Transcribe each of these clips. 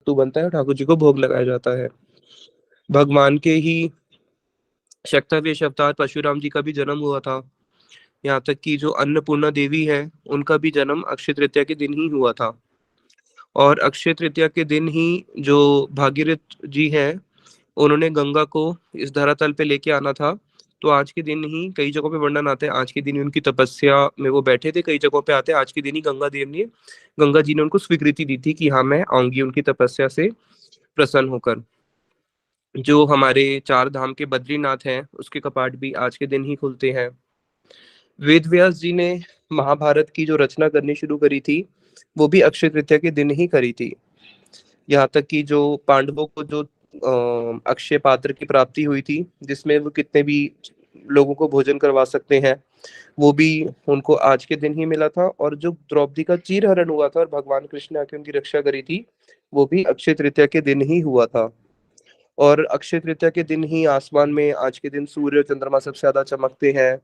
सत्तू बनता है, ठाकुर जी को भोग लगाया जाता है। भगवान के ही शक्तावेश अवतार परशुराम जी का भी जन्म हुआ था। यहाँ तक कि जो अन्नपूर्णा देवी है, उनका भी जन्म अक्षय तृतीया के दिन ही हुआ था। और अक्षय तृतीया के दिन ही जो भागीरथ जी हैं, उन्होंने गंगा को इस धरातल पे लेके आना था। तो आज के दिन ही कई जगहों पे वर्णन आते हैं, आज के दिन ही उनकी तपस्या में वो बैठे थे। कई जगहों पे आते हैं आज के दिन ही गंगा जी ने उनको स्वीकृति दी थी कि हाँ, मैं आऊंगी उनकी तपस्या से प्रसन्न होकर। जो हमारे चार धाम के बद्रीनाथ हैं, उसके कपाट भी आज के दिन ही खुलते हैं। वेद व्यास जी ने महाभारत की जो रचना करनी शुरू करी थी, वो भी अक्षय तृतीया के दिन ही करी थी। यहाँ तक कि जो पांडवों को जो अक्षय पात्र की प्राप्ति हुई थी, जिसमें वो कितने भी लोगों को भोजन करवा सकते हैं, वो भी उनको आज के दिन ही मिला था। और जो द्रौपदी का चीरहरण हुआ था और भगवान कृष्ण ने आके उनकी रक्षा करी थी, वो भी अक्षय तृतीया के दिन ही हुआ था। और अक्षय तृतीया के दिन ही आसमान में आज के दिन सूर्य और चंद्रमा सबसे ज्यादा चमकते हैं।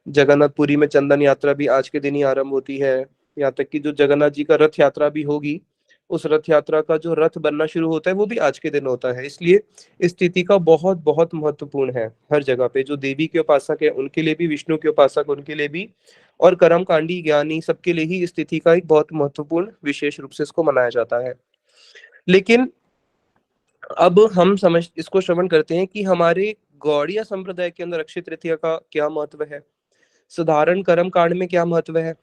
जगन्नाथपुरी में चंदन यात्रा भी आज के दिन ही आरंभ होती है। यहाँ तक कि जो जगन्नाथ जी का रथ यात्रा भी होगी, उस रथ यात्रा का जो रथ बनना शुरू होता है, वो भी आज के दिन होता है। इसलिए इस तिथि का बहुत बहुत महत्वपूर्ण है हर जगह पे। जो देवी के उपासक है उनके लिए भी, विष्णु के उपासक उनके लिए भी, और कर्मकांडी ज्ञानी सबके लिए ही इस तिथि का एक बहुत महत्वपूर्ण विशेष रूप से इसको मनाया जाता है। लेकिन अब हम समझ इसको श्रवण करते हैं कि हमारे गौड़िया संप्रदाय के अंदर अक्षय तृतीया का क्या महत्व है, साधारण कर्म कांड में क्या महत्व है।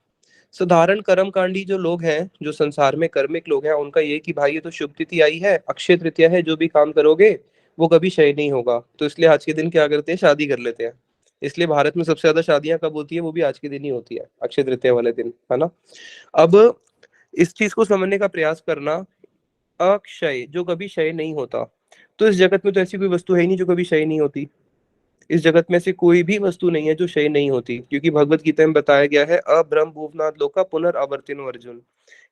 साधारण कर्म कांडी जो लोग हैं, जो संसार में कर्मिक लोग हैं, उनका ये कि भाई ये तो शुभ तिथि आई है, अक्षय तृतीया है, जो भी काम करोगे वो कभी क्षय नहीं होगा, तो इसलिए आज के दिन क्या करते हैं, शादी कर लेते हैं। इसलिए भारत में सबसे ज्यादा शादियां कब होती है, वो भी आज के दिन ही होती है, अक्षय तृतीया वाले दिन, है ना। अब इस चीज को समझने का प्रयास करना, अक्षय जो कभी क्षय नहीं होता, तो इस जगत में तो ऐसी कोई वस्तु है ही नहीं जो कभी क्षय नहीं होती। इस जगत में से कोई भी वस्तु नहीं है जो क्षय नहीं होती, क्योंकि भगवत गीता में बताया गया है, अब्रह्म भुवनाथ लोका पुनरावर्तिनो अर्जुन,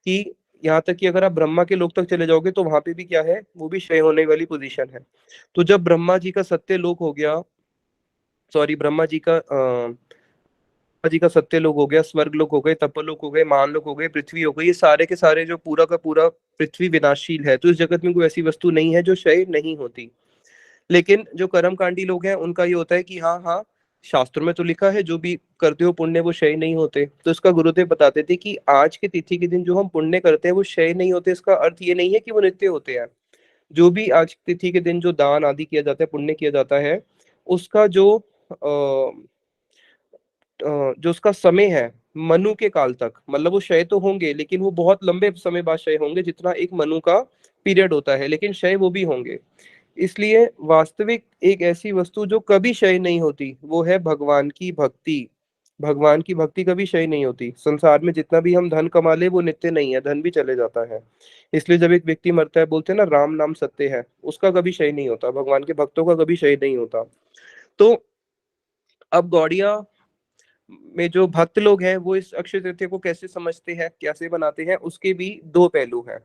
कि यहाँ तक कि अगर आप ब्रह्मा के लोक तक चले जाओगे तो वहां पे भी क्या है, वो भी क्षय होने वाली पोजीशन है। तो जब ब्रह्मा जी का सत्य लोक हो गया, सॉरी, ब्रह्मा जी का सत्य लोक हो गया, स्वर्ग लोक हो गए, तपलोक हो गए, मान लोक हो गए, पृथ्वी हो गई, ये सारे के सारे जो पूरा का पूरा पृथ्वी विनाशशील है, तो इस जगत में कोई ऐसी वस्तु नहीं है जो क्षय नहीं होती। लेकिन जो कर्मकांडी लोग हैं उनका ये होता है कि हाँ हाँ, शास्त्रों में तो लिखा है जो भी करते हो पुण्य वो क्षय नहीं होते। तो इसका गुरुदेव बताते थे कि आज के तिथि के दिन जो हम पुण्य करते हैं वो क्षय नहीं होते। इसका अर्थ ये नहीं है कि वो नित्य होते हैं। जो भी आज की तिथि के दिन जो दान आदि किया जाता है, पुण्य किया जाता है, उसका जो उसका समय है, मनु के काल तक, मतलब वो क्षय तो होंगे लेकिन वो बहुत लंबे समय बाद क्षय होंगे, जितना एक मनु का पीरियड होता है, लेकिन क्षय वो भी होंगे। इसलिए वास्तविक एक ऐसी वस्तु जो कभी क्षय नहीं होती, वो है भगवान की भक्ति। भगवान की भक्ति कभी क्षय नहीं होती। संसार में जितना भी हम धन कमा ले वो नित्य नहीं है, धन भी चले जाता है। इसलिए जब एक व्यक्ति मरता है, बोलते हैं ना राम नाम सत्य है, उसका कभी क्षय नहीं होता, भगवान के भक्तों का कभी क्षय नहीं होता। तो अब गौड़िया में जो भक्त लोग हैं वो इस अक्षय तृतीया को कैसे समझते हैं, कैसे बनाते हैं, उसके भी दो पहलू हैं।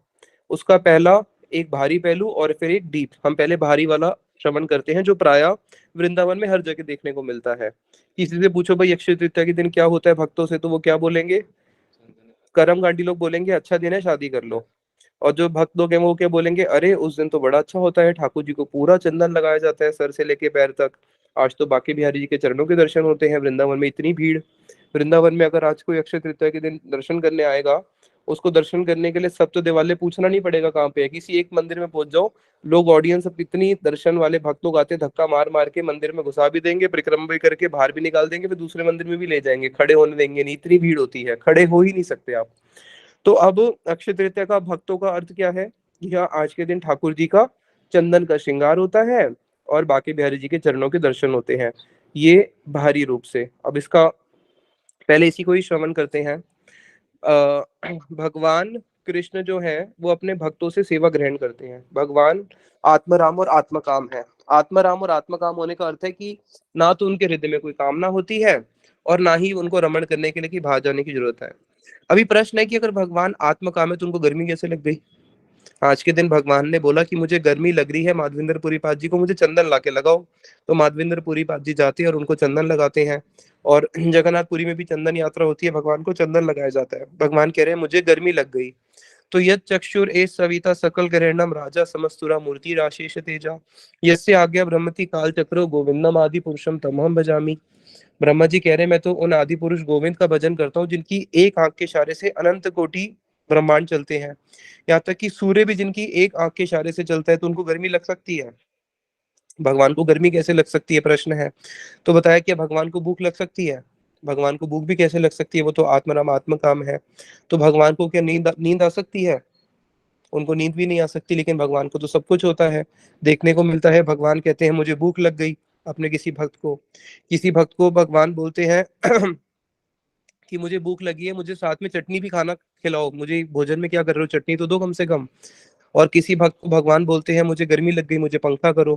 उसका पहला एक भारी पहलू और फिर एक डीप। हम पहले भारी वाला श्रवण करते हैं, जो प्राय वृंदावन में हर जगह देखने को मिलता है। किसी से पूछो भाई अक्षय तृतीया के दिन क्या होता है भक्तों से, तो वो क्या बोलेंगे, कर्म कांडी लोग बोलेंगे अच्छा दिन है, शादी कर लो। और जो भक्त लोग हैं वो क्या बोलेंगे, अरे उस दिन तो बड़ा अच्छा होता है, ठाकुर जी को पूरा चंदन लगाया जाता है सर से लेके पैर तक। आज तो बाकी बिहारी जी के चरणों के दर्शन होते हैं, वृंदावन में इतनी भीड़। वृंदावन में अगर आज कोई अक्षय तृतीया के दिन दर्शन करने आएगा, उसको दर्शन करने के लिए सप्त देवालय पूछना नहीं पड़ेगा कहाँ पे है, किसी एक मंदिर में पहुंच जाओ, लोग ऑडियंस अब इतनी दर्शन वाले भक्त लोग आते हैं, धक्का मार मार के मंदिर में घुसा भी देंगे, परिक्रमा भी करके बाहर भी निकाल देंगे, फिर दूसरे मंदिर में भी ले जाएंगे, खड़े होने देंगे नहीं, इतनी भीड़ होती है, खड़े हो ही नहीं सकते आप। तो अब अक्षय तृतीया का भक्तों का अर्थ क्या है, यह आज के दिन ठाकुर जी का चंदन का श्रृंगार होता है और बाकी बिहारी जी के चरणों के दर्शन होते हैं, ये भारी रूप से। अब इसका पहले इसी को ही श्रवण करते हैं। भगवान कृष्ण जो है वो अपने भक्तों से सेवा ग्रहण करते हैं। भगवान आत्मराम और आत्मकाम है। आत्मराम और आत्मकाम होने का अर्थ है कि ना तो उनके हृदय में कोई कामना होती है और ना ही उनको रमण करने के लिए कि बाहर जाने की जरूरत है। अभी प्रश्न है कि अगर भगवान आत्मकाम है तो उनको गर्मी कैसे लग गई। आज के दिन भगवान ने बोला कि मुझे गर्मी लग रही है, माधवेंद्र पुरी पाद जी को मुझे चंदन ला के लगाओ। तो माधवेंद्र पुरी पाद जी जाते हैं और उनको चंदन लगाते हैं। और जगन्नाथपुरी में भी चंदन यात्रा होती है, भगवान को चंदन लगाया जाता है। भगवान कह रहे हैं मुझे गर्मी लग गई। तो यत् चक्षुर ए सविता सकल ग्रहणम राजा समस्तुरा मूर्ति राशेष तेजा यस्य आज्ञा ब्रह्मति काल चक्रो गोविंदम आदि पुरुषम तमहम भजामि। ब्रह्मा जी कह रहे मैं तो उन आदि पुरुष गोविंद का भजन करता हूँ जिनकी एक आंख के इशारे से अनंत कोटि ब्रह्मांड चलते हैं। यहाँ तक कि सूर्य भी जिनकी एक आंख के इशारे से चलता है तो उनको गर्मी लग सकती है। भगवान को गर्मी कैसे लग सकती है प्रश्न है। तो बताया कि भगवान को भूख लग सकती है। भगवान को भूख भी कैसे लग सकती है, वो तो आत्मराम आत्म काम है। तो भगवान को क्या नींद नींद आ सकती है? उनको नींद भी नहीं आ सकती, लेकिन भगवान को तो सब कुछ होता है, देखने को मिलता है। भगवान कहते हैं मुझे भूख लग गई, अपने किसी भक्त को भगवान बोलते हैं कि मुझे भूख लगी है, मुझे साथ में चटनी भी खाना खिलाओ, मुझे भोजन में क्या कर रहे हो, चटनी तो दो कम से कम। और किसी भक्त को भगवान बोलते हैं मुझे गर्मी लग गई, मुझे पंखा करो।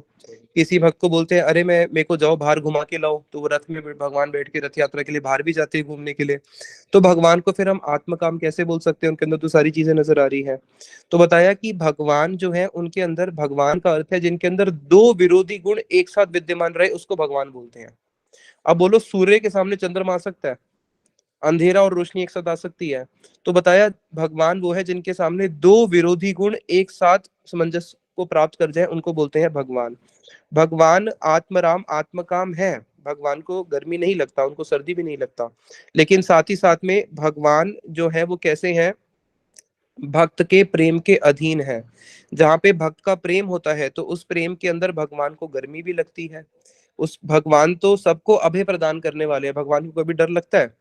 किसी भक्त को बोलते हैं अरे मैं मेरे को जाओ बाहर घुमा के लाओ, तो वो रथ में भगवान बैठ के रथ यात्रा के लिए बाहर भी जाते हैं घूमने के लिए। तो भगवान को फिर हम आत्म काम कैसे बोल सकते हैं, उनके अंदर तो सारी चीजें नजर आ रही है। तो बताया कि भगवान जो है उनके अंदर, भगवान का अर्थ है जिनके अंदर दो विरोधी गुण एक साथ विद्यमान रहे उसको भगवान बोलते हैं। अब बोलो सूर्य के सामने चंद्रमा आ सकता है? अंधेरा और रोशनी एक साथ आ सकती है? तो बताया भगवान वो है जिनके सामने दो विरोधी गुण एक साथ सामंजस्य को प्राप्त कर जाए, उनको बोलते हैं भगवान। भगवान आत्मराम आत्मकाम है। भगवान को गर्मी नहीं लगता, उनको सर्दी भी नहीं लगता। लेकिन साथ ही साथ में भगवान जो है वो कैसे हैं? भक्त के प्रेम के अधीन है। जहाँ पे भक्त का प्रेम होता है तो उस प्रेम के अंदर भगवान को गर्मी भी लगती है। उस भगवान तो सबको अभय प्रदान करने वाले हैं, भगवान को कभी डर लगता है?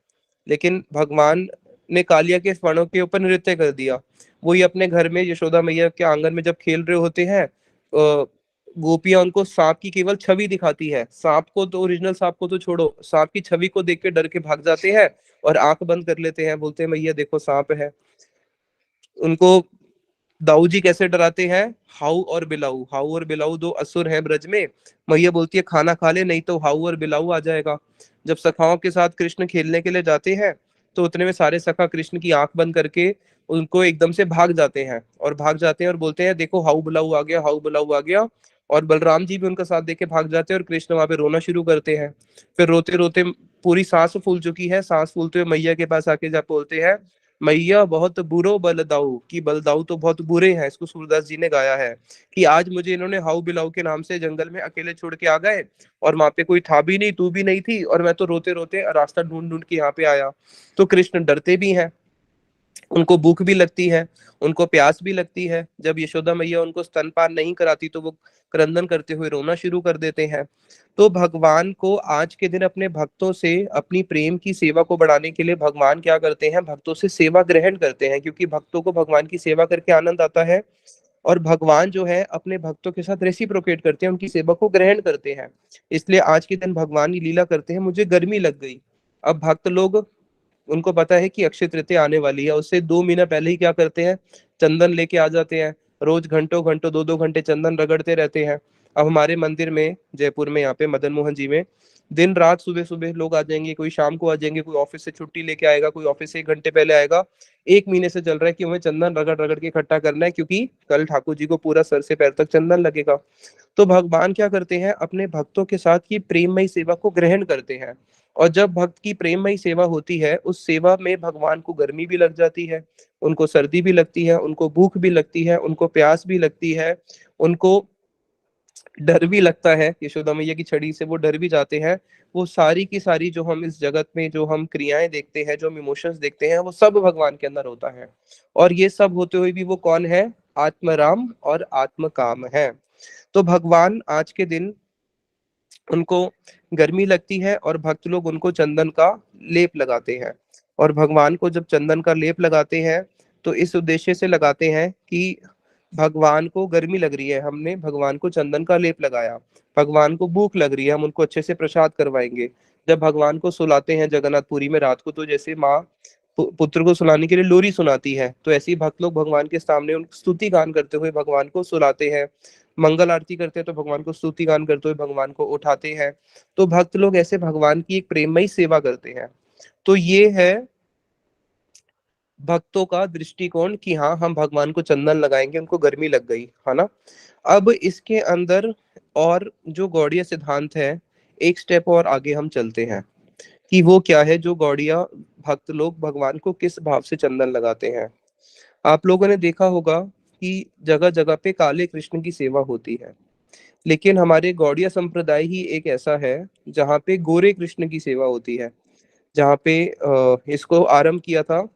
लेकिन भगवान ने कालिया के फणों के ऊपर नृत्य कर दिया। वही अपने घर में यशोदा मैया के आंगन में जब खेल रहे होते हैं, गोपियां उनको सांप की केवल छवि दिखाती है, सांप को तो, ओरिजिनल सांप को तो छोड़ो, सांप की छवि को देख के डर के भाग जाते हैं और आंख बंद कर लेते हैं, बोलते हैं मैया देखो सांप है। उनको दाऊ जी कैसे डराते हैं? हाउ और बिलाऊ, हाउ और बिलाऊ दो असुर हैं ब्रज में। मैया बोलती है खाना खा ले नहीं तो हाउ और बिलाऊ आ जाएगा। जब सखाओं के साथ कृष्ण खेलने के लिए जाते हैं तो उतने में सारे सखा कृष्ण की आंख बंद करके उनको एकदम से भाग जाते हैं, और भाग जाते हैं और बोलते हैं देखो हाउ बुलाऊ आ गया, हाउ बुलाऊ आ गया। और बलराम जी भी उनका साथ देके भाग जाते हैं और कृष्ण वहां पे रोना शुरू करते हैं। फिर रोते रोते पूरी सांस फूल चुकी है, सांस फूलते हुए मैया के पास आके जा बोलते हैं मैया बहुत बुरो बलदाऊ, कि बलदाऊ तो बहुत बुरे हैं। इसको सूरदास जी ने गाया है कि आज मुझे इन्होंने हाउ बिलाऊ के नाम से जंगल में अकेले छोड़ के आ गए, और वहां पे कोई था भी नहीं, तू भी नहीं थी, और मैं तो रोते रोते रास्ता ढूंढ ढूंढ के यहाँ पे आया। तो कृष्ण डरते भी हैं, उनको भूख भी लगती है, उनको प्यास भी लगती है। जब यशोदा मैया उनको स्तनपान नहीं कराती तो वो क्रंदन करते हुए रोना शुरू कर देते हैं। तो भगवान को आज के दिन अपने भक्तों से अपनी प्रेम की सेवा को बढ़ाने के लिए भगवान क्या करते हैं? भक्तों से सेवा ग्रहण करते हैं, क्योंकि भक्तों को भगवान की सेवा करके आनंद आता है। और भगवान जो है अपने भक्तों के साथ रेसिप्रोकेट करते हैं, उनकी सेवा को ग्रहण करते हैं। इसलिए आज के दिन भगवान ये लीला करते हैं, मुझे गर्मी लग गई। अब भक्त लोग, उनको पता है कि अक्षय तृतीया आने वाली है, उससे 2 महीना पहले ही क्या करते हैं? चंदन लेके आ जाते हैं। रोज घंटों घंटों 2-2 घंटे चंदन रगड़ते रहते हैं। अब हमारे मंदिर में जयपुर में, यहाँ पे मदन मोहन जी में, दिन रात सुबह सुबह लोग आ जाएंगे, कोई शाम को आ जाएंगे, कोई ऑफिस से छुट्टी लेके आएगा, कोई ऑफिस से 1 घंटे पहले आएगा। 1 महीने से चल रहा है कि हमें चंदन रगड़ रगड़ के इकट्ठा करना है, क्योंकि कल ठाकुर जी को पूरा सर से पैर तक चंदन लगेगा। तो भगवान क्या करते हैं? अपने भक्तों के साथ की प्रेममयी सेवा को ग्रहण करते हैं। और जब भक्त की प्रेममयी सेवा होती है, उस सेवा में भगवान को गर्मी भी लग जाती है, उनको सर्दी भी लगती है, उनको भूख भी लगती है, उनको प्यास भी लगती है, उनको डर भी लगता है, यशोदा मैया की छड़ी से वो डर भी जाते हैं। वो सारी की सारी जो हम इस जगत में जो हम क्रियाएं देखते हैं, जो हम इमोशंस देखते हैं, वो सब भगवान के अंदर होता है। और ये सब होते हुए भी वो कौन है? आत्मराम और आत्मकाम है। तो भगवान आज के दिन, उनको गर्मी लगती है और भक्त लोग उनको चंदन का लेप लगाते हैं। और भगवान को जब चंदन का लेप लगाते हैं तो इस उद्देश्य से लगाते हैं कि भगवान को गर्मी लग रही है, हमने भगवान को चंदन का लेप लगाया। भगवान को भूख लग रही है, हम उनको अच्छे से प्रसाद करवाएंगे। जब भगवान को सुलाते हैं जगन्नाथपुरी में रात को, तो जैसे माँ पुत्र को सुलाने के लिए लोरी सुनाती है, तो ऐसे ही भक्त लोग भगवान के सामने उन स्तुति गान करते हुए भगवान को सुलाते हैं। मंगल आरती करते हैं तो भगवान को स्तुति गान करते हुए भगवान को उठाते हैं। तो भक्त लोग ऐसे भगवान की एक प्रेममयी सेवा करते हैं। तो ये है भक्तों का दृष्टिकोण कि हाँ हम भगवान को चंदन लगाएंगे, उनको गर्मी लग गई है ना। अब इसके अंदर और जो गौड़ीय सिद्धांत है, एक स्टेप और आगे हम चलते हैं कि वो क्या है जो गौड़िया भक्त लोग भगवान को किस भाव से चंदन लगाते हैं। आप लोगों ने देखा होगा कि जगह जगह पे काले कृष्ण की सेवा होती है, लेकिन हमारे गौड़िया संप्रदाय ही एक ऐसा है जहाँ पे गोरे कृष्ण की सेवा होती है। जहाँ पे इसको आरंभ किया था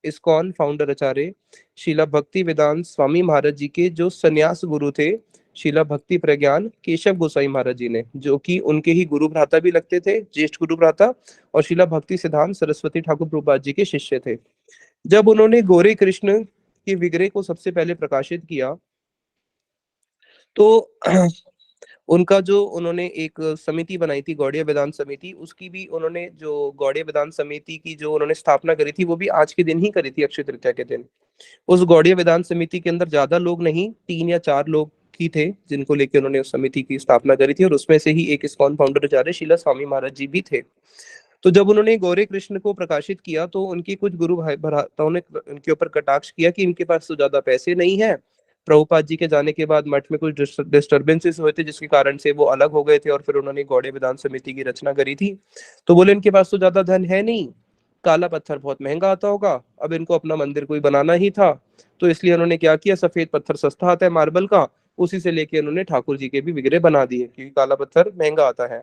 इस्कॉन फाउंडर आचार्य शीला भक्ति वेदांत स्वामी महाराज जी के जो संन्यास गुरु थे, शीला भक्ति प्रज्ञान केशव गोसाई महाराज जी ने, जो कि उनके ही गुरु भ्राता भी लगते थे, ज्येष्ठ गुरु भ्राता, और शीला भक्ति सिद्धांत सरस्वती ठाकुर प्रभुपाद जी के शिष्य थे। जब उन्होंने गोरे कृष्ण के विग्रह को सबसे पहले प्रकाशित किया तो उनका जो उन्होंने एक समिति बनाई थी गौड़ीय वेदांत समिति, उसकी भी उन्होंने जो गौड़ीय वेदांत समिति की जो उन्होंने स्थापना करी थी वो भी आज के दिन ही करी थी, अक्षय तृतीया के दिन। उस गौड़ीय वेदांत समिति के अंदर ज्यादा लोग नहीं, 3 या 4 लोग ही थे जिनको लेकर उन्होंने उस समिति की स्थापना करी थी, और उसमें से ही एक इस्कॉन फाउंडर आचार्य शीला स्वामी महाराज जी भी थे। तो जब उन्होंने गौरे कृष्ण को प्रकाशित किया तो उनके कुछ गुरु भाई भ्राताओं ने उनके ऊपर कटाक्ष किया कि इनके पास तो ज्यादा पैसे नहीं है। प्रभुपाद जी के जाने के बाद मठ में कुछ डिस्टर्बेंसेस हुए थे जिसके कारण से वो अलग हो गए थे, और फिर उन्होंने गौड़े वेदांत समिति की रचना करी थी। तो बोले इनके पास तो ज्यादा धन है नहीं, काला पत्थर बहुत महंगा आता होगा, अब इनको अपना मंदिर कोई बनाना ही था, तो इसलिए उन्होंने क्या किया, सफेद पत्थर सस्ता आता है मार्बल का, उसी से लेके उन्होंने ठाकुर जी के भी विग्रह बना दिए क्योंकि काला पत्थर महंगा आता है।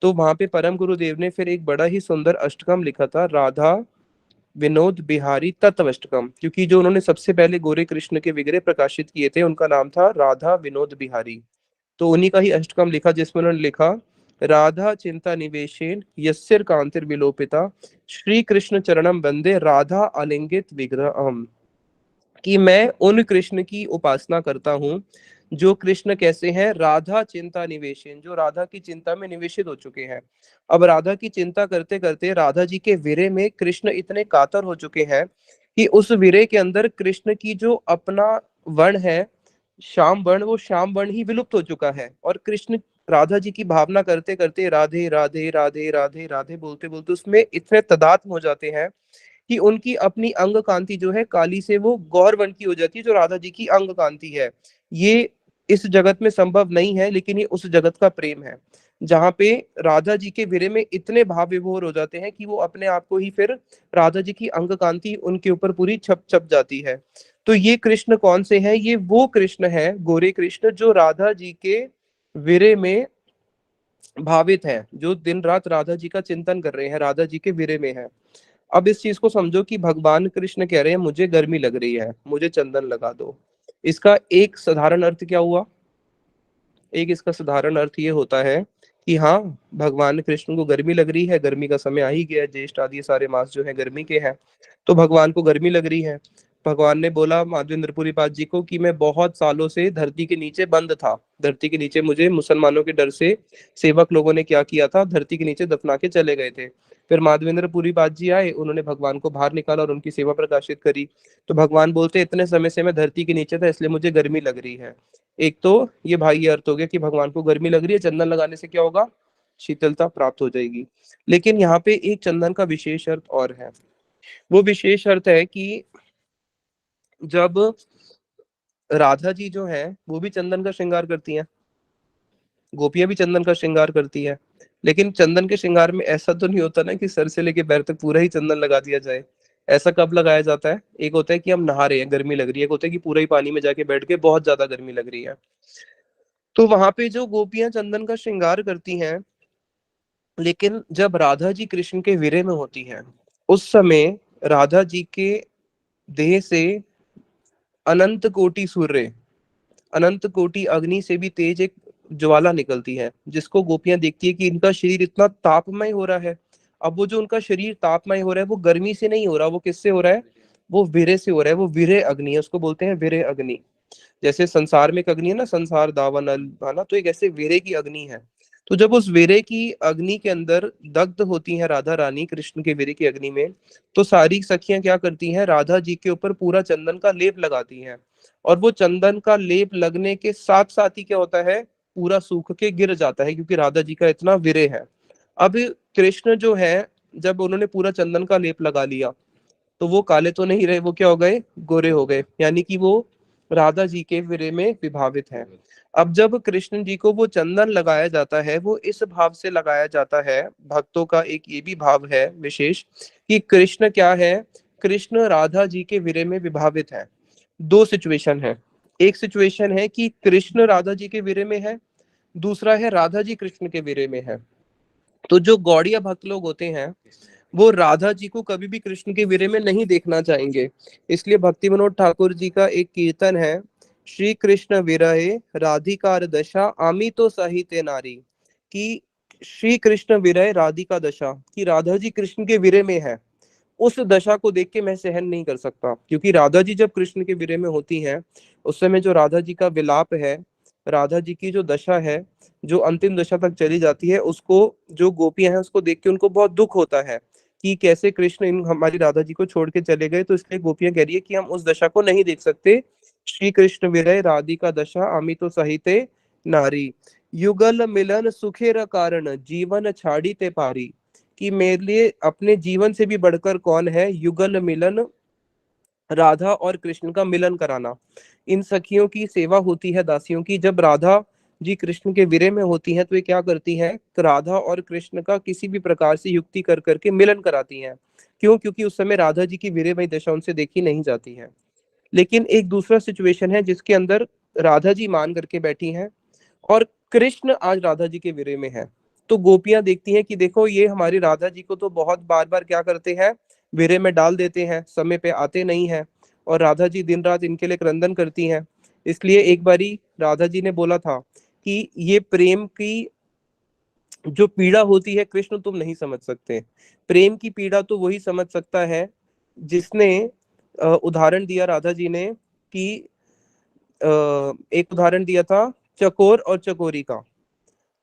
तो वहां पे परम गुरुदेव ने फिर एक बड़ा ही सुंदर अष्टकम लिखा था, राधा विनोद बिहारी तत्व अष्टकम, क्योंकि जो उन्होंने सबसे पहले गोरे कृष्ण के विग्रह प्रकाशित किए थे उनका नाम था राधा विनोद बिहारी। तो उन्हीं का ही अष्टकम लिखा जिसमें उन्होंने लिखा, राधा चिंता निवेशेन यस्यर कांतिर विलोपिता श्री कृष्ण चरणम वंदे राधा आलिंगित विग्रहम, कि मैं उन कृष्ण की उपासना करता हूँ जो कृष्ण कैसे हैं, राधा चिंता निवेशन, जो राधा की चिंता में निवेशित हो चुके हैं। अब राधा की चिंता करते करते राधा जी के विरह में कृष्ण इतने कातर हो चुके हैं कि उस विरह के अंदर कृष्ण की जो अपना वर्ण है श्याम वर्ण, वो श्याम वर्ण ही विलुप्त हो चुका है, और कृष्ण राधा जी की भावना करते करते राधे राधे राधे राधे राधे बोलते बोलते उसमें इतने तदात्म हो जाते हैं कि उनकी अपनी अंग कांति जो है काली से वो गौर वर्ण की हो जाती है, जो राधा जी की अंग कांति है। ये इस जगत में संभव नहीं है, लेकिन ये उस जगत का प्रेम है जहाँ पे राधा जी के विरह में इतने भाव विभोर हो जाते हैं कि वो अपने आप को ही फिर राधा जी की अंग कांति उनके ऊपर पूरी छप छप जाती है। तो ये कृष्ण कौन से हैं, ये वो कृष्ण है गोरे कृष्ण जो राधा जी के विरह में भावित हैं, जो दिन रात राधा जी का चिंतन कर रहे हैं, राधा जी के विरह में है। अब इस चीज को समझो कि भगवान कृष्ण कह रहे हैं मुझे गर्मी लग रही है, मुझे चंदन लगा दो। इसका एक साधारण अर्थ क्या हुआ, एक इसका साधारण अर्थ ये होता है कि हाँ, भगवान कृष्ण को गर्मी लग रही है, गर्मी का समय आ ही गया, ज्येष्ठ आदि सारे मास जो है गर्मी के हैं, तो भगवान को गर्मी लग रही है। भगवान ने बोला माधवेंद्रपुरी पाद जी को कि मैं बहुत सालों से धरती के नीचे बंद था, धरती के नीचे मुझे मुसलमानों के डर से सेवक लोगों ने क्या किया था, धरती के नीचे दफना के चले गए थे। फिर माधवेंद्रपुरी पाद जी आए, उन्होंने भगवान को बाहर निकाला और उनकी सेवा प्रकाशित करी। तो भगवान बोलते इतने समय से मैं धरती के नीचे था इसलिए मुझे गर्मी लग रही है। एक तो ये भाई ये अर्थ हो गया कि भगवान को गर्मी लग रही है, चंदन लगाने से क्या होगा, शीतलता प्राप्त हो जाएगी। लेकिन यहाँ पे एक चंदन का विशेष अर्थ और है, वो विशेष अर्थ है कि जब राधा जी जो है वो भी चंदन का श्रृंगार करती हैं, गोपियां भी चंदन का श्रृंगार करती है, लेकिन चंदन के श्रृंगार में ऐसा तो नहीं होता ना कि सर से लेके पैर तक पूरा ही चंदन लगा दिया जाए। ऐसा कब लगाया जाता है, एक होता है कि हम नहा रहे हैं गर्मी लग रही है, एक होता है कि पूरा ही पानी में जाके बैठ के बहुत ज्यादा गर्मी लग रही है। तो वहां पे जो गोपियां चंदन का श्रृंगार करती हैं, लेकिन जब राधा जी कृष्ण के विरह में होती हैं उस समय राधा जी के देह से अनंत कोटि सूर्य, अनंत कोटि अग्नि से भी तेज एक ज्वाला निकलती है, जिसको गोपियां देखती है कि इनका शरीर इतना तापमय हो रहा है। अब वो जो उनका शरीर तापमय हो रहा है वो गर्मी से नहीं हो रहा, वो किससे हो रहा है, वो वीर्य से हो रहा है, वो वीर्य अग्नि है, उसको बोलते हैं वीर्य अग्नि। जैसे संसार में एक अग्नि है ना, संसार दावानल, है ना, तो एक ऐसे वीरे की अग्नि है। तो जब उस वीरे की अग्नि के अंदर दग्ध होती है राधा रानी कृष्ण के वीरे की अग्नि में, तो सारी सखियां क्या करती हैं, राधा जी के ऊपर पूरा चंदन का लेप लगाती हैं, और वो चंदन का लेप लगने के साथ साथ ही क्या होता है, पूरा सूख के गिर जाता है क्योंकि राधा जी का इतना वीरे है। अब कृष्ण जो है, जब उन्होंने पूरा चंदन का लेप लगा लिया तो वो काले तो नहीं रहे, वो क्या हो गए, गोरे हो गए, यानी कि वो राधा जी के विरह में विभावित है। अब जब कृष्ण जी को वो चंदन लगाया जाता है वो इस भाव से लगाया जाता है, भक्तों का एक ये भी भाव है विशेष कि कृष्ण क्या है, कृष्ण राधा जी के विरह में विभावित है। दो सिचुएशन है, एक सिचुएशन है कि कृष्ण राधा जी के विरह में है, दूसरा है राधा जी कृष्ण के विरह में है। तो जो गौड़िया भक्त लोग होते हैं वो राधा जी को कभी भी कृष्ण के विरह में नहीं देखना चाहेंगे। इसलिए भक्ति विनोद ठाकुर जी का एक कीर्तन है, श्री कृष्ण विरहे राधिकार दशा आमी तो सहिते नारी, कि श्री कृष्ण विरह राधिका दशा, कि राधा जी कृष्ण के विरह में है, उस दशा को देख के मैं सहन नहीं कर सकता। क्योंकि राधा जी जब कृष्ण के विरह में होती हैं उस समय जो राधा जी का विलाप है, राधा जी की जो दशा है, जो अंतिम दशा तक चली जाती है, उसको जो गोपियां हैं उसको देख के उनको बहुत दुख होता है कि कैसे कृष्ण इन हमारी राधा जी को छोड़ के चले गए। तो इसलिए गोपियां कह रही है कि हम उस दशा को नहीं देख सकते। श्री कृष्ण विरह राधिका दशा आमी तो सहिते नारी, युगल मिलन सुखेर कारण जीवन छाड़ी ते पारी, कि मेरे लिए अपने जीवन से भी बढ़कर कौन है, युगल मिलन, राधा और कृष्ण का मिलन कराना। इन सखियों की सेवा होती है दासियों की, जब राधा जी कृष्ण के विरह में होती हैं तो ये क्या करती हैं, तो राधा और कृष्ण का किसी भी प्रकार से युक्ति कर करके मिलन कराती हैं। क्यों? क्योंकि उस समय राधा जी की विरहमयी दशा उनसे देखी नहीं जाती है। लेकिन एक दूसरा सिचुएशन है जिसके अंदर राधा जी मान करके बैठी हैं और कृष्ण आज राधा जी के विरह में है। तो गोपियां देखती हैं कि देखो ये हमारी राधा जी को तो बहुत बार बार क्या करते हैं, विरह में डाल देते हैं, समय पे आते नहीं हैं, और राधा जी दिन रात इनके लिए क्रंदन करती हैं। इसलिए एक बारी राधा जी ने बोला था कि ये प्रेम की जो पीड़ा होती है कृष्ण तुम नहीं समझ सकते, प्रेम की पीड़ा तो वही समझ सकता है जिसने उदाहरण दिया राधा जी ने कि एक उदाहरण दिया था चकोर और चकोरी का,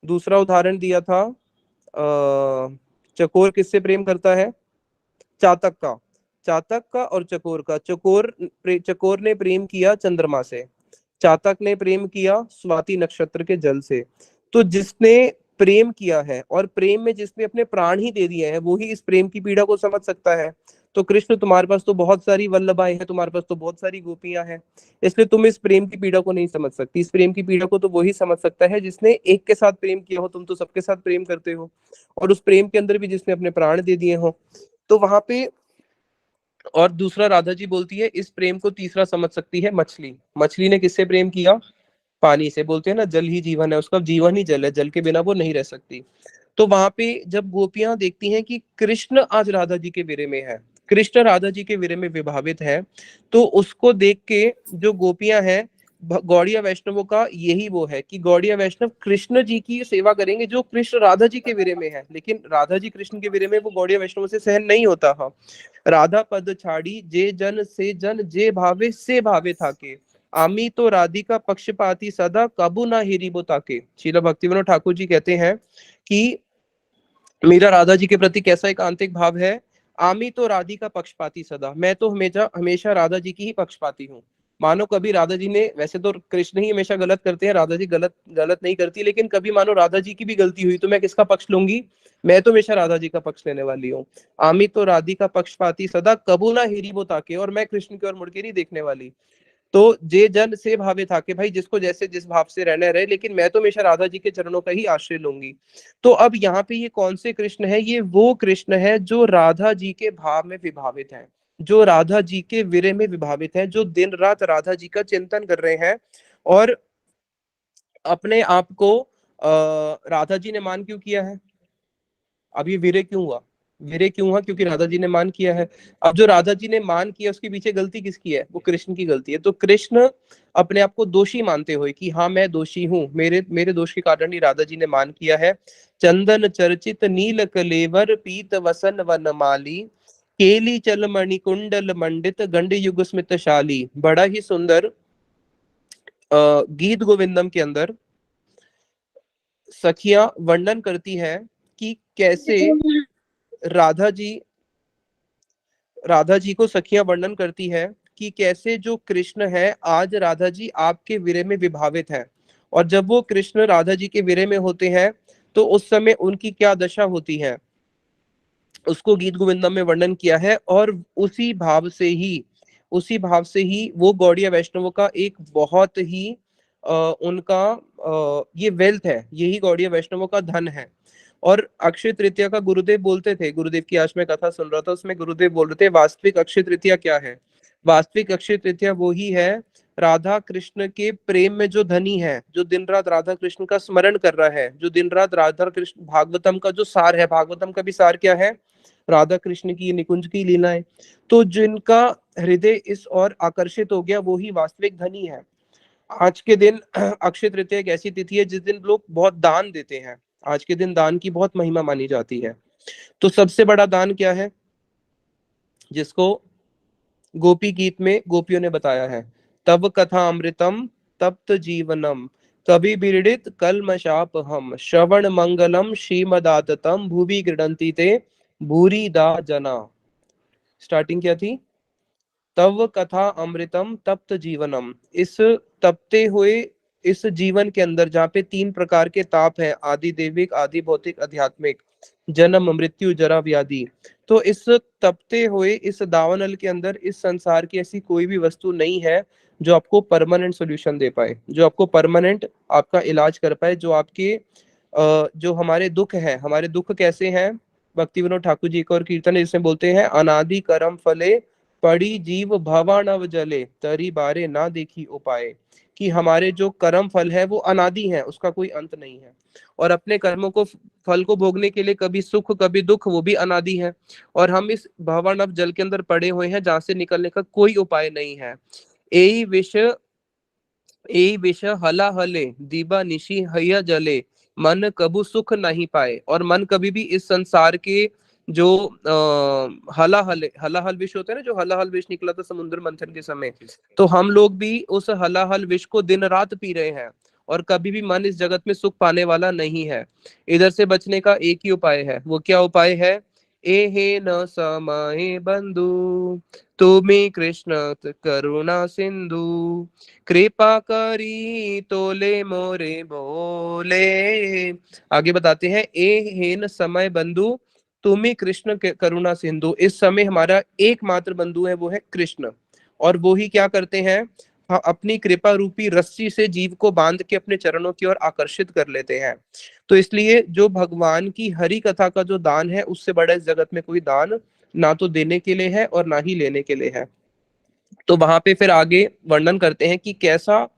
दूसरा उदाहरण दिया था चकोर किससे प्रेम करता है, चातक का, चातक का और चकोर का। चकोर ने प्रेम किया चंद्रमा से, चातक ने प्रेम किया स्वाति नक्षत्र के जल से। तो जिसने प्रेम किया है और प्रेम में जिसने अपने प्राण ही दे दिए हैं वो ही इस प्रेम की पीड़ा को समझ सकता है। तो कृष्ण तुम्हारे पास तो बहुत सारी वल्लभाएं हैं, तुम्हारे पास तो बहुत सारी गोपियां हैं, इसलिए तुम इस प्रेम की पीड़ा को नहीं समझ सकती। इस प्रेम की पीड़ा को तो वही समझ सकता है जिसने एक के साथ प्रेम किया हो, तुम तो सबके साथ प्रेम करते हो, और उस प्रेम के अंदर भी जिसने अपने प्राण दे दिए हो। तो वहां पे और दूसरा राधा जी बोलती है इस प्रेम को तीसरा समझ सकती है मछली। मछली ने किससे प्रेम किया, पानी से। बोलते हैं ना जल ही जीवन है, उसका जीवन ही जल है, जल के बिना वो नहीं रह सकती। तो वहां पे जब गोपियां देखती हैं कि कृष्ण आज राधा जी के विरह में है, कृष्ण राधा जी के विरह में विभावित है, तो उसको देख के जो गोपियां हैं, गौड़िया वैष्णवों का यही वो है कि गौड़िया वैष्णव कृष्ण जी की सेवा करेंगे जो कृष्ण राधा जी के विरह में है। लेकिन राधा जी कृष्ण के विरह में वो गौड़िया वैष्णव से सहन नहीं होता। हाँ, राधा पद छाड़ी जे जन से जन जे भावे से भावे थाके, आमी तो राधिका पक्षपाती सदा कबू ना हिरीबो ताके। श्रील भक्तिविनोद ठाकुर जी कहते हैं कि मेरा राधा जी के प्रति कैसा एक आंतरिक भाव है, आमी तो राधिका पक्षपाती सदा, मैं तो हमेशा हमेशा राधा जी की ही पक्षपाती हूँ। मानो कभी राधा जी ने, वैसे तो कृष्ण ही हमेशा गलत करते हैं, राधा जी गलत गलत नहीं करती, लेकिन कभी मानो राधा जी की भी गलती हुई तो मैं किसका पक्ष लूंगी, मैं तो हमेशा राधा जी का पक्ष लेने वाली हूँ। आमी तो राधिका पक्षपाती सदा कबू ना हिरी वो ताके, और मैं कृष्ण की ओर मुड़ के नहीं देखने वाली। तो जे जन से भावे था कि भाई जिसको जैसे जिस भाव से रहना रहे, लेकिन मैं तो हमेशा राधा जी के चरणों का ही आश्रय लूंगी। तो अब यहाँ पे ये कौन से कृष्ण है, ये वो कृष्ण है जो राधा जी के भाव में विभावित है, जो राधा जी के विरह में विभावित है, जो दिन रात राधा जी का चिंतन कर रहे हैं। और अपने आप को राधा जी ने मान क्यों किया है, अब ये विरह क्यों हुआ, विरह क्यों हुआ, क्योंकि राधा जी ने मान किया है। अब जो राधा जी ने मान किया उसके पीछे गलती किसकी है, वो कृष्ण की गलती है। तो कृष्ण अपने आप को दोषी मानते हुए कि हाँ मैं दोषी हूँ, मेरे मेरे दोष के कारण ही राधा जी ने मान किया है। चंदन चर्चित नील कलेवर पीत वसन वनमाली, केली चल मणिकुंडल मंडित गंड युग स्मित शाली। बड़ा ही सुंदर गीत गोविंदम के अंदर सखियां वर्णन करती है कि कैसे राधा जी राधा जी को सखियां वर्णन करती है कि कैसे जो कृष्ण है आज राधा जी आपके विरह में विभावित है, और जब वो कृष्ण राधा जी के विरह में होते हैं तो उस समय उनकी क्या दशा होती है, उसको गीत गोविंदम में वर्णन किया है। और उसी भाव से ही वो गौड़िया वैष्णवों का एक बहुत ही उनका ये वेल्थ है, यही गौड़िया वैष्णवों का धन है। और अक्षय तृतीया का गुरुदेव बोलते थे, गुरुदेव की आज मैं कथा सुन रहा था, उसमें गुरुदेव बोल रहे थे वास्तविक अक्षय तृतीया क्या है। वास्तविक अक्षय तृतीया वो ही है राधा कृष्ण के प्रेम में जो धनी है, जो दिन रात राधा कृष्ण का स्मरण कर रहा है, जो दिन रात राधा कृष्ण, भागवतम का जो सार है, भागवतम का भी सार क्या है, राधा कृष्ण की निकुंज की लीलाएं। तो जिनका हृदय इस ओर आकर्षित हो गया वो ही वास्तविक धनी है। आज के दिन अक्षय तृतीया एक ऐसी तिथि है जिस दिन लोग बहुत दान देते हैं। आज के दिन दान की बहुत महिमा मानी जाती है। तो सबसे बड़ा दान क्या है, जिसको गोपी गीत में गोपियों ने बताया है, तब कथा अमृतम तप्त जीवनम कभी बिरडित कलमशाप हम श्रवण मंगलम श्रीमदाततम भूवि गृणंति ते भूरी दा जना। स्टार्टिंग क्या थी, तव कथा अमृतम तप्त जीवनम। इस तपते हुए इस जीवन के अंदर जहाँ पे तीन प्रकार के ताप है, आदि देविक, आदि भौतिक, आध्यात्मिक, जन्म मृत्यु जरा व्याधि। तो इस तपते हुए इस दावानल के अंदर इस संसार की ऐसी कोई भी वस्तु नहीं है जो आपको परमानेंट सॉल्यूशन दे पाए, जो आपको परमानेंट आपका इलाज कर पाए, जो आपके जो हमारे दुख है, हमारे दुख कैसे हैं, भक्ति विनोद ठाकुर जी का और कीर्तन है जिसमें बोलते हैं, अनादि करम फले पड़ी जीव भवानव जले तरी बारे ना देखी उपाय। कि हमारे जो कर्म फल है वो अनादि है, उसका कोई अंत नहीं है, और अपने कर्मों को फल को भोगने के लिए कभी सुख कभी दुख, वो भी अनादि है। और हम इस भवानव जल के अंदर पड़े हुए हैं जहां से निकलने का कोई उपाय नहीं है। यही विष ए विष हला हले दीबा निशी हैया जले मन कबू सुख नहीं पाए। और मन कभी भी इस संसार के जो हलाहल विष होता है ना, जो हलाहल विष निकला था समुद्र मंथन के समय, तो हम लोग भी उस हलाहल विष को दिन रात पी रहे हैं, और कभी भी मन इस जगत में सुख पाने वाला नहीं है। इधर से बचने का एक ही उपाय है, वो क्या उपाय है, एहे न समय बंधु तुम्ही कृष्ण करुणा सिंधु कृपा करी तोले मोरे बोले। आगे बताते हैं, ए हेन समय बंधु तुम्ही कृष्ण करुणा सिंधु। इस समय हमारा एकमात्र बंधु है वो है कृष्ण, और वो ही क्या करते हैं, अपनी कृपा रूपी रस्सी से जीव को बांध के अपने चरणों की ओर आकर्षित कर लेते हैं। तो इसलिए जो भगवान की हरि कथा का जो दान है, उससे बड़ा इस जगत में कोई दान ना तो देने के लिए है और ना ही लेने के लिए है। तो वहां पे फिर आगे वर्णन करते हैं कि कैसा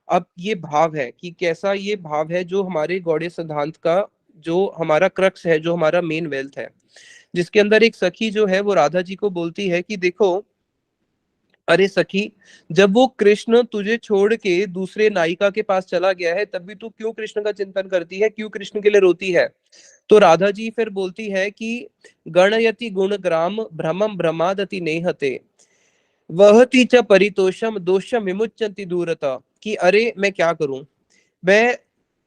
अब ये भाव है, कि कैसा ये भाव है जो हमारे गौड़ीय सिद्धांत का जो हमारा क्रक्स है, जो हमारा मेन वेल्थ है, जिसके अंदर एक सखी जो है वो राधा जी को बोलती है कि देखो, अरे सखी, जब वो कृष्ण तुझे छोड़ के दूसरे नायिका के पास चला गया है, तब भी तू क्यों कृष्ण का चिंतन करती है, क्यों कृष्ण के लिए रोती है। तो राधा जी फिर बोलती है कि गणयति गुण ग्राम भ्रमम भ्रमादति नेहते वहति च परितोषम दोषम विमुच्यंति दूरता। कि अरे मैं क्या करूं, मैं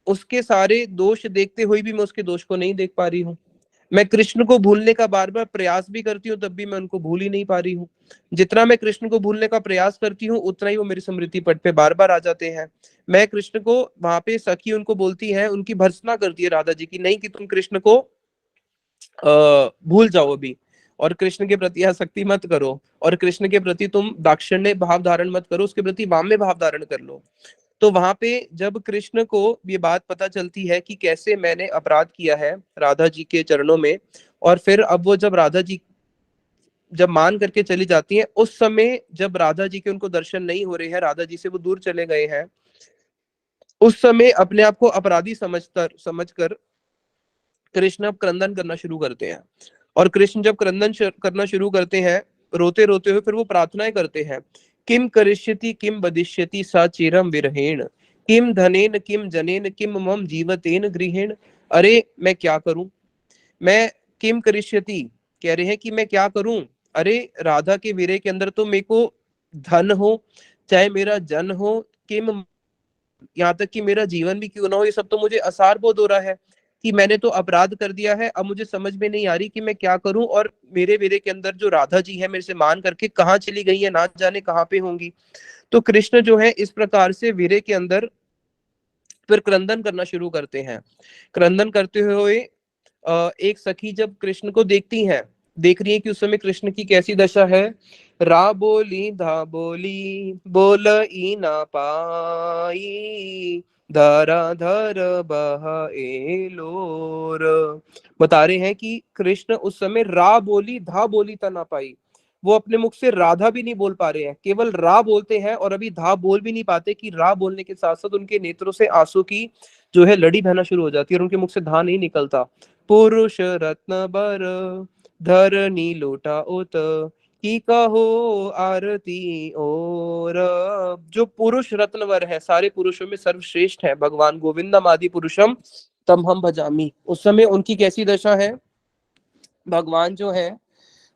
उसके सारे दोष देखते हुए भी मैं उसके दोष को नहीं देख पा रही हूँ। मैं कृष्ण को भूलने का बार बार प्रयास भी करती हूँ, तब भी मैं उनको भूल ही नहीं पा रही हूँ। जितना मैं कृष्ण को भूलने का प्रयास करती हूँ, उतना ही वो मेरी स्मृति पट पे बार बार आ जाते हैं। मैं कृष्ण को, वहां पे सखी उनको बोलती है, उनकी भर्त्सना करती है राधा जी की, नहीं कि तुम कृष्ण को भूल जाओ अभी, और कृष्ण के प्रति आसक्ति मत करो, और कृष्ण के प्रति तुम दाक्षिण्य भाव धारण मत करो, उसके प्रति वाम्य भाव धारण कर लो। तो वहां पे जब कृष्ण को ये बात पता चलती है कि कैसे मैंने अपराध किया है राधा जी के चरणों में, और फिर अब वो जब राधा जी जब मान करके चली जाती हैं, उस समय जब राधा जी के उनको दर्शन नहीं हो रहे हैं, राधा जी से वो दूर चले गए हैं, उस समय अपने आप को अपराधी समझकर कृष्ण अब क्रंदन करना शुरू करते हैं। और कृष्ण जब करना शुरू करते हैं, रोते रोते हुए, फिर वो प्रार्थनाएं करते हैं, किम करिष्यति किम बदिष्यति सा चिरम विरहेण किम धनेन किम जनेन किम मम जीवतेन गृहेण। अरे मैं क्या करूं, मैं किम करिष्यति, कह रहे हैं कि मैं क्या करूं। अरे राधा के विरह के अंदर तो मेरे को धन हो, चाहे मेरा जन हो, किम, यहाँ तक कि मेरा जीवन भी क्यों ना हो, ये सब तो मुझे असार बोध हो रहा है कि मैंने तो अपराध कर दिया है। अब मुझे समझ में नहीं आ रही कि मैं क्या करूं, और मेरे मेरे के अंदर जो राधा जी है मेरे से मान करके कहाँ चली गई है, ना जाने कहाँ पे होंगी। तो कृष्ण जो है इस प्रकार से वीरे के अंदर फिर क्रंदन करना शुरू करते हैं। क्रंदन करते हुए एक सखी जब कृष्ण को देखती हैं, देख रही है कि उस समय कृष्ण की कैसी दशा है, रा बोली धा बोली बोल ई ना पाई धराधर बहे लोर। बता रहे हैं कि कृष्ण उस समय रा बोली धा बोली ता ना पाई, वो अपने मुख से राधा भी नहीं बोल पा रहे हैं, केवल रा बोलते हैं और अभी धा बोल भी नहीं पाते कि रा बोलने के साथ साथ उनके नेत्रों से आंसू की जो है लड़ी बहना शुरू हो जाती है और उनके मुख से धा नहीं निकलता। पुरुष रत्न बर धरनी लोटा उत की कहो आरती और। जो पुरुष रत्नवर है, सारे पुरुषों में सर्वश्रेष्ठ है भगवान, गोविंदम आदि पुरुषम तम हम भजामी, उस समय उनकी कैसी दशा है? भगवान जो है,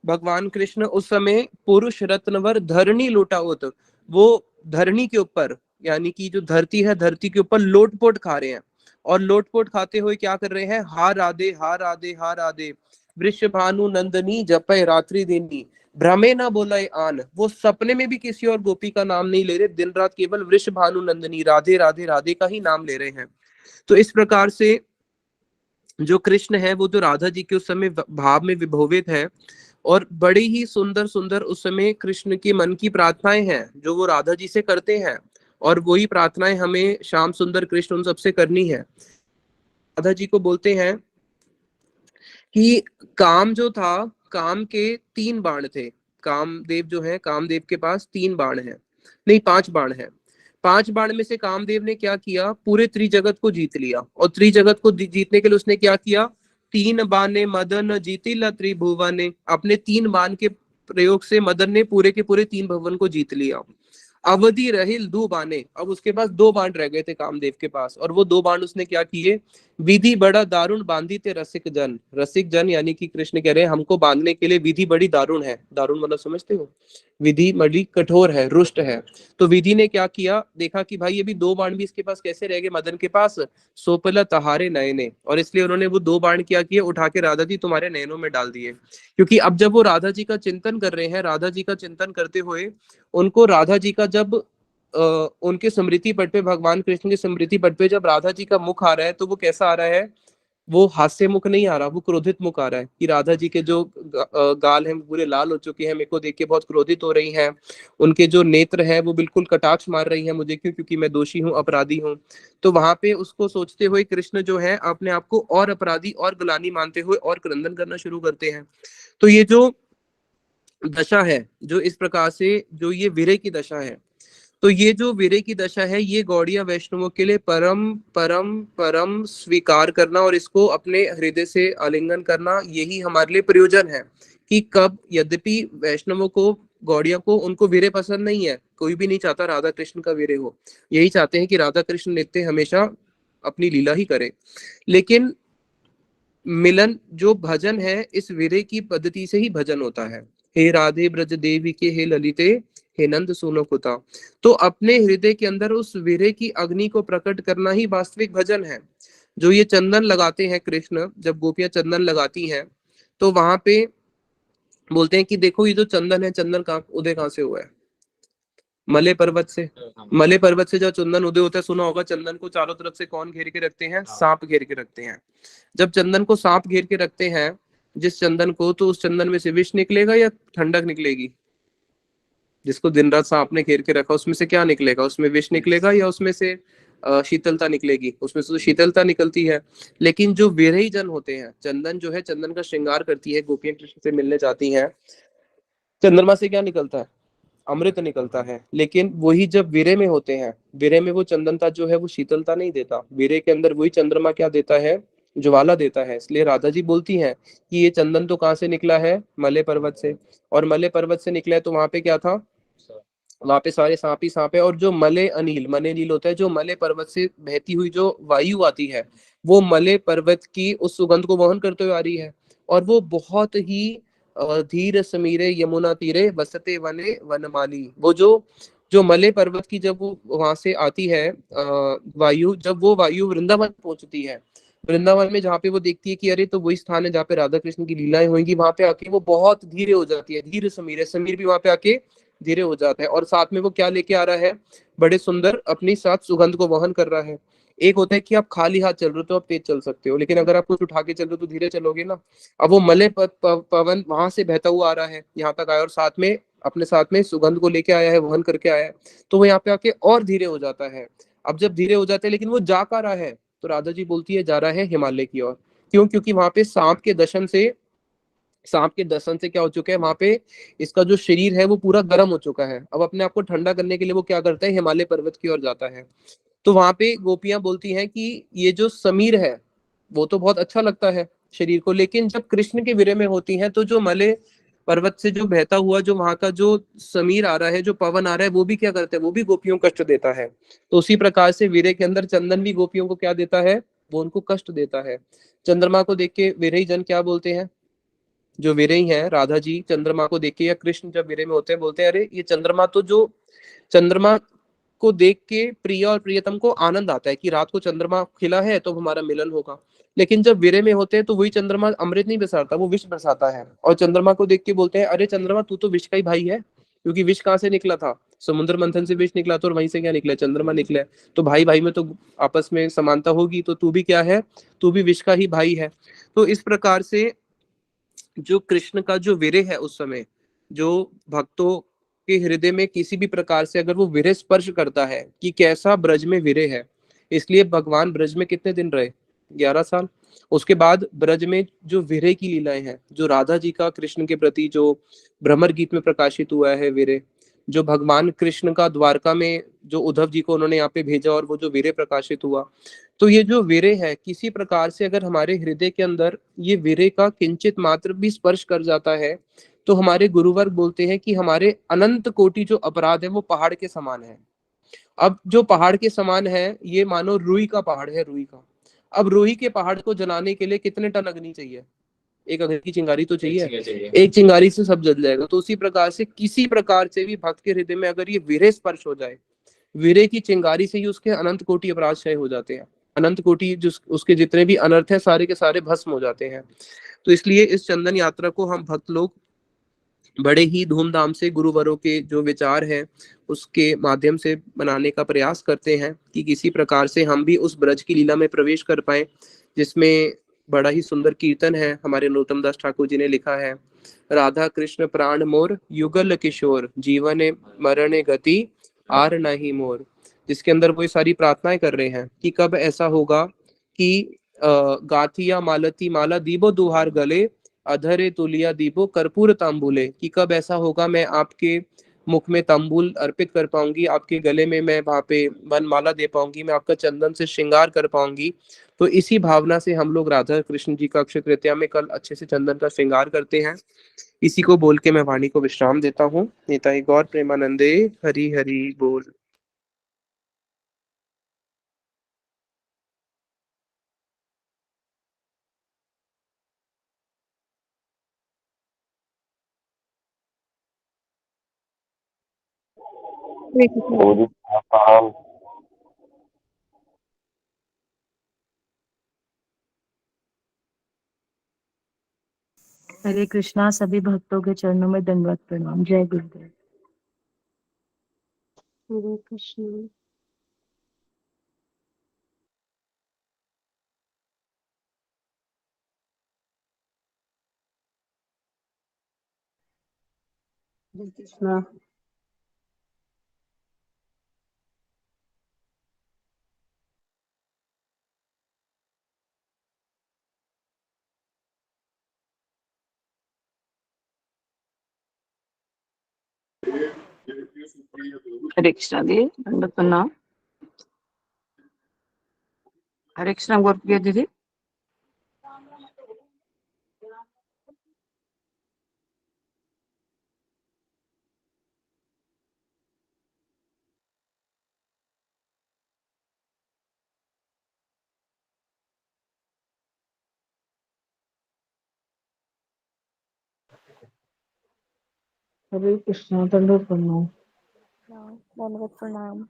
भगवान कृष्ण उस समय पुरुष रत्नवर धरणी लोटावत, वो धरणी के ऊपर यानी कि जो धरती है, धरती के ऊपर लोटपोट खा रहे हैं। और लोटपोट खाते हुए क्या कर रहे हैं? हा राधे हा राधे हा राधे वृषभानु नंदनी जपय रात्रि देनी भ्रमे ना बोलाए आन। वो सपने में भी किसी और गोपी का नाम नहीं ले रहे, दिन रात केवल वृषभानु नंदनी राधे राधे राधे का ही नाम ले रहे हैं। तो इस प्रकार से जो कृष्ण है वो तो राधा जी के उस समय भाव में विभोवित है, और बड़ी ही सुंदर सुंदर उस समय कृष्ण के मन की प्रार्थनाएं हैं जो वो राधा जी से करते हैं, और वही प्रार्थनाएं हमें श्याम सुंदर कृष्ण उन सबसे करनी है। राधा जी को बोलते हैं कि काम जो था, काम के 3 बाण थे। कामदेव जो है, कामदेव के पास 3 बाण है, नहीं 5 बाण है। 5 बाण में से कामदेव ने क्या किया? पूरे त्रिजगत को जीत लिया। और त्रिजगत को जीतने के लिए उसने क्या किया? 3 बाणे मदन जीतिला त्रिभुवने, अपने 3 बाण के प्रयोग से मदन ने पूरे के पूरे 3 भवन को जीत लिया। अवधि रहिल 2 बाणे, अब उसके पास 2 बाण रह गए थे कामदेव के पास, और वो 2 बाण उसने क्या किए? विधि बड़ा दारुण बांधी थे रसिक जन। रसिक जन यानी कि कृष्ण कह रहे हैं हमको बांधने के लिए विधि बड़ी दारुण है। दारुण मतलब समझते हो? विधि बड़ी कठोर है, रुष्ट है। तो विधि ने क्या किया? देखा कि भाई ये भी 2 बाण भी इसके पास कैसे रह गए मदन के पास, सोपला तहारे नयने, और इसलिए उन्होंने वो 2 बाण क्या किए? उठा के राधा जी तुम्हारे नयनों में डाल दिए। क्योंकि अब जब वो राधा जी का चिंतन कर रहे हैं, राधा जी का चिंतन करते हुए उनको राधा जी का जब उनके स्मृति पट पे, भगवान कृष्ण के स्मृति पट पे जब राधा जी का मुख आ रहा है, तो वो कैसा आ रहा है? वो हास्य मुख नहीं आ रहा, वो क्रोधित मुख आ रहा है कि राधा जी के जो गाल हैं पूरे लाल हो चुके हैं, मेरे को देख के बहुत क्रोधित हो रही हैं। उनके जो नेत्र है वो बिल्कुल कटाक्ष मार रही है मुझे, क्यों? क्योंकि मैं दोषी हूँ, अपराधी हूँ। तो वहां पे उसको सोचते हुए कृष्ण जो है अपने आप को और अपराधी और ग्लानि मानते हुए और क्रंदन करना शुरू करते हैं। तो ये जो दशा है, जो इस प्रकार से जो ये वीरे की दशा है, तो ये जो वीरे की दशा है, ये गौड़िया वैष्णवों के लिए परम परम परम स्वीकार करना और इसको अपने हृदय से आलिंगन करना, यही हमारे लिए प्रयोजन है। कि कब, यद्यपि वैष्णवों को, गौड़िया को, उनको वीरे पसंद नहीं है, कोई भी नहीं चाहता राधा कृष्ण का वीरे हो, यही चाहते हैं कि राधा कृष्ण नित्य हमेशा अपनी लीला ही करे। लेकिन मिलन जो भजन है, इस वीरे की पद्धति से ही भजन होता है। हे राधे ब्रज देवी के, हे ललिते, हे नंद सुनो कुता। तो अपने हृदय के अंदर उस वीरे की अग्नि को प्रकट करना ही वास्तविक भजन है। जो ये चंदन लगाते हैं कृष्ण, जब गोपियां चंदन लगाती हैं, तो वहां पे बोलते हैं कि देखो ये जो चंदन है, चंदन कहाँ उदय कहाँ से हुआ है? मले पर्वत से। मले पर्वत से जब चंदन उदय होता है, सुना होगा चंदन को चारों तरफ से कौन घेर के रखते हैं? सांप घेर के रखते हैं। जब चंदन को सांप घेर के रखते हैं, जिस चंदन को, तो उस चंदन में से विष निकलेगा या ठंडक निकलेगी? जिसको दिन रात सांप ने घेर के रखा, उसमें से क्या निकलेगा? उसमें विष निकलेगा या उसमें से शीतलता निकलेगी? उसमें से तो शीतलता निकलती है। लेकिन जो विरही जन होते हैं, चंदन जो है, चंदन का श्रृंगार करती है, गोपियां कृष्ण से मिलने जाती हैं, चंद्रमा से क्या निकलता है? अमृत निकलता है। लेकिन वही जब वीरे में होते हैं, वीरे में वो चंदनता जो है वो शीतलता नहीं देता, वीरे के अंदर वही चंद्रमा क्या देता है? ज्वाला देता है। इसलिए राधा जी बोलती हैं कि ये चंदन तो कहाँ से निकला है? मले पर्वत से। और मले पर्वत से निकला है तो वहां पे क्या था? वहां पे सारे सांप ही सांप है। और जो मले अनिल, मले नील होता है, जो मले पर्वत से बहती हुई जो वायु आती है, वो मले पर्वत की उस सुगंध को वहन करते हुए आ रही है। और वो बहुत ही धीर समीरे यमुना तीरे बसते वने वनमाली, वो जो जो मले पर्वत की जब वो वहां से आती है वायु, जब वो वायु वृंदावन पहुंचती है, वृंदावन में जहाँ पे वो देखती है कि अरे तो वही स्थान है जहाँ पे राधा कृष्ण की लीलाएं होंगी, वहां पे आके वो बहुत धीरे हो जाती है। धीरे समीर, समीर भी वहां पे आके धीरे हो जाता है। और साथ में वो क्या लेके आ रहा है? बड़े सुंदर अपनी साथ सुगंध को वहन कर रहा है। एक होता है कि आप खाली हाथ चल रहे हो तो आप तेज चल सकते हो, लेकिन अगर आप कुछ उठा के चल रहे हो तो धीरे चलोगे ना। अब वो मलय पवन वहां से बहता हुआ आ रहा है, यहाँ तक आया, और साथ में अपने साथ में सुगंध को लेके आया है, वहन करके आया है, तो वो यहाँ पे आके और धीरे हो जाता है। अब जब धीरे हो जाते हैं, लेकिन वो जा कहाँ रहा है, तो राधा जी बोलती है जा रहा है हिमालय की ओर। क्यों? क्योंकि वहां पे सांप के दर्शन से क्या हो चुका है, वहां पे इसका जो शरीर है वो पूरा गर्म हो चुका है। अब अपने आप को ठंडा करने के लिए वो क्या करता है, हिमालय पर्वत की ओर जाता है। तो वहां पे गोपियां बोलती हैं कि ये जो समीर है वो तो बहुत अच्छा लगता है शरीर को, लेकिन जब कृष्ण के विरह में होती हैं तो जो मले पर्वत से जो बहता हुआ जो वहां का जो समीर आ रहा है, जो पवन आ रहा है, वो भी क्या करता है, वो भी गोपियों को कष्ट देता है। तो उसी प्रकार से विरह के अंदर चंदन भी गोपियों को क्या देता है, वो उनको कष्ट देता है। चंद्रमा को देख के विरही जन क्या बोलते हैं, जो विरही हैं राधा जी चंद्रमा को देख के, या कृष्ण जब विरह में होते हैं बोलते हैं अरे ये चंद्रमा तो जो चंद्रमा को देख के प्रिय और प्रियतम को आनंद आता है कि रात को चंद्रमा खिला है तो हमारा मिलन होगा। लेकिन जब विरह में होते हैं तो वही चंद्रमा अमृत नहीं बरसाता, वो विष बरसाता है। और चंद्रमा को देख के बोलते हैं अरे चंद्रमा तू तो विष का ही भाई है, क्योंकि विष कहाँ से निकला था, समुद्र मंथन से विष निकला, तो और वहीं से क्या निकला, चंद्रमा निकला है। तो भाई भाई में तो आपस में समानता होगी, तो तू भी क्या है, तू भी विष का ही भाई है। तो इस प्रकार से जो कृष्ण का जो विरह है उस समय, जो भक्तों के हृदय में किसी भी प्रकार से अगर वो विरह स्पर्श करता है कि कैसा ब्रज में विरह है। इसलिए भगवान ब्रज में कितने दिन रहे, 11 साल। उसके बाद ब्रज में जो विरह की लीलाएं हैं, जो राधा जी का कृष्ण के प्रति जो भ्रमर गीत में प्रकाशित हुआ है विरह, जो भगवान कृष्ण का द्वारका में जो उद्धव जी को उन्होंने यहाँ पे भेजा और वो जो विरह प्रकाशित हुआ। तो ये जो विरह है, किसी प्रकार से अगर हमारे हृदय के अंदर ये विरह का किंचित मात्र भी स्पर्श कर जाता है, तो हमारे गुरुवर्ग बोलते हैं कि हमारे अनंत कोटि जो अपराध है वो पहाड़ के समान है। अब जो पहाड़ के समान है, ये मानो रुई का पहाड़ है, रुई का। अब रुई के पहाड़ को जलाने के लिए कितने टन अग्नि चाहिए, एक अग्नि की चिंगारी तो चाहिए, एक चिंगारी से सब जल जाएगा। तो उसी प्रकार से किसी प्रकार से भी भक्त के हृदय में अगर ये विरह स्पर्श हो जाए, वीरे की चिंगारी से ही उसके अनंत कोटि अपराध क्षय हो जाते हैं। अनंत कोटि जो उसके जितने भी अनर्थ हैं सारे के सारे भस्म हो जाते हैं। तो इसलिए इस चंदन यात्रा को हम भक्त लोग बड़े ही धूमधाम से गुरुवरों के जो विचार है उसके माध्यम से बनाने का प्रयास करते हैं कि किसी प्रकार से हम भी उस ब्रज की लीला में प्रवेश कर पाए, जिसमें बड़ा ही सुंदर कीर्तन है हमारे नरोत्तम दास ठाकुर जी ने लिखा है। राधा कृष्ण प्राण मोर युगल किशोर, जीवन मरण गति आर नहीं मोर। जिसके अंदर वो ये सारी प्रार्थनाएं कर रहे हैं कि कब ऐसा होगा कि गाथिया मालती माला दीबो दुहार गले, अधरे तुलिया दीपो कर्पूर तांबुले, कि कब ऐसा होगा मैं आपके मुख में तांबुल अर्पित कर पाऊंगी, आपके गले में मैं वहां पे वनमाला दे पाऊंगी, मैं आपका चंदन से श्रृंगार कर पाऊंगी। तो इसी भावना से हम लोग राधा कृष्ण जी का अक्षय तृतीया में कल अच्छे से चंदन का श्रृंगार करते हैं। इसी को बोल के मैं वाणी को विश्राम देता हूँ। नेताजी गौर प्रेमानंदे, हरि हरि बोल। हरे कृष्णा। हरे कृष्णा। सभी भक्तों के चरणों में दंडवत प्रणाम। जय गुरुदेव। हरे कृष्णा। हरे कृष्णा। हरे कृष्णा दी दंडवत प्रणाम। हरे कृष्णा गुरुप्रिया दीदी। हरे कृष्णा। दंडवत प्रणाम। दंडवत प्रणाम।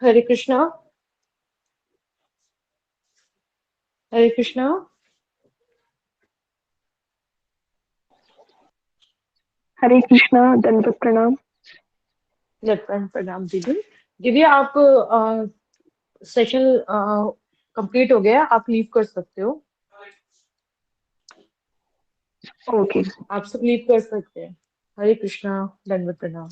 हरे कृष्णा। हरे कृष्णा। हरे कृष्णा, दंडवत प्रणाम। प्रणाम दीदी। दीदी आप सेशन कंप्लीट हो गया, आप लीव कर सकते हो। ओके। आप सब लीव कर सकते हैं। हरे कृष्णा, दंडवत प्रणाम।